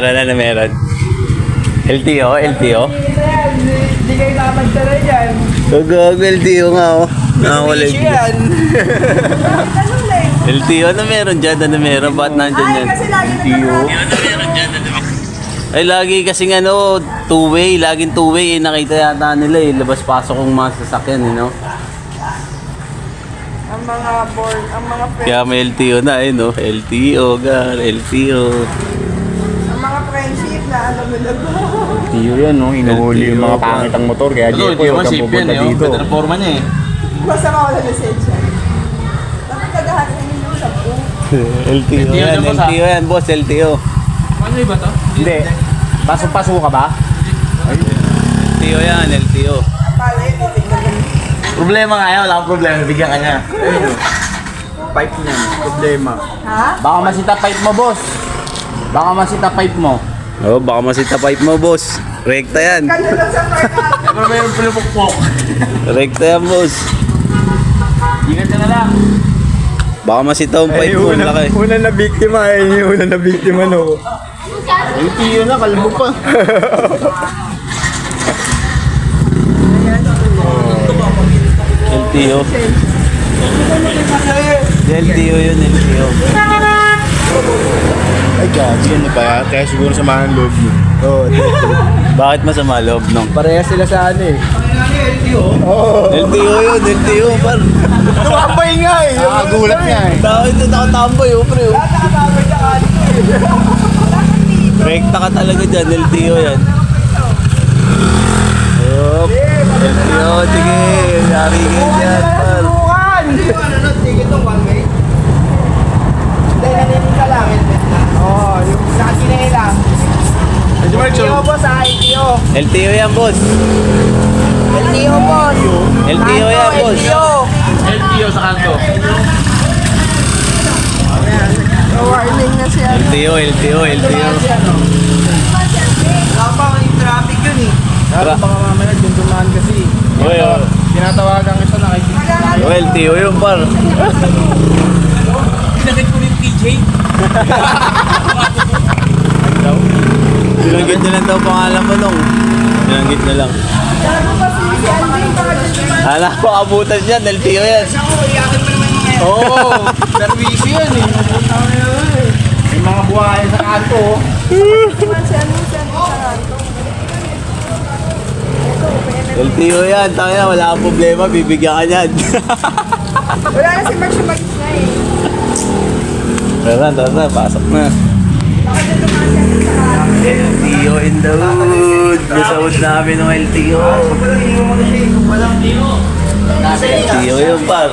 meron. LTO, LTO. Hindi kayo nakapagtala dyan. Gagag, LTO nga oh. Nakawala yan. LTO, ano meron dyan? Ano meron? Ba't nandyan yan? Kasi lagi LTO. Ay, lagi kasing ano, two-way. Laging two-way. Eh, nakita yata nila eh. Labas-pasok kong mga sasakyan, you know? Ang mga board, ang mga friends. Kaya may LTO na eh, no? LTO, gar, LTO. Ang mga friendship na alam mo na ba? LTO yan, no? Inuhuli yung mga pangit ang motor. Kaya Ano, Jepo, huwag kang pupunta dito. Ganda na forma niya eh. Basta mawala lisensya. Dapat kagahan yung 10. LTO yan, boss, LTO yan, boss, LTO. Ano iba to? Hindi. Pasok-pasok ka ba? LTO yan, LTO. Pala yun, titignan. Problema nga yan, wala akong problema. Bigyan ka niya. Pipe niyan. Problema. Ha? Baka masita pipe mo, boss. Baka masita pipe mo. Oh, baka masita pipe mo, boss. Rekta yan. Kanya lang sa park. Pero mayroon pulupukpok. Rekta yan, boss. Ingat ka na lang. Baka masita ang pipe mo, laki. Una na biktima eh. Yung una na biktima, no? LTO na, kalbo pa. LTO. LTO yun, LTO. Ay, gabi. Ano ba yan? Kaya siguro samahan loob mo. Oo. Bakit masama loob nung? Parehas sila sa ano eh. LTO yun, LTO, par. Tumambay nga eh. Nakakagulat nga eh. Tao ito nakatambay, oh, pre. Oh. Rekta ka talaga dyan, LTO yan. Yup. LTO, sige. Yari kayo dyan, par. LTO boss ha, LTO. LTO yan, boss. LTO boss. LTO yan, boss. LTO. LTO sa kanto. Warning na siya. LTO, LTO, LTO. Wala pa yung traffic yun eh. Baka mamaya dun dumaan kasi. Oy, oh. Tinatawagan isa nakikita. Oh, LTO yun, par. Pinakit ko yung TJ. Binanggit na lang daw pangalan mo nung. Binanggit na lang. Gago pa si Andy, baka dyan. Hala ko, abutan dyan, LTO yan. Oo. Servisyo yan eh. May mga buhay sa kanto. Si Andy sa kanto. LTO yan, tangina, wala kang problema, bibigyan ka niyan. Wala na si Mark sa mag-isa eh. Tara, pasok na. Baka dyan dumaan siya sa kanto. LTO in the hood. Nasaud namin ng LTO. LTO yun, par.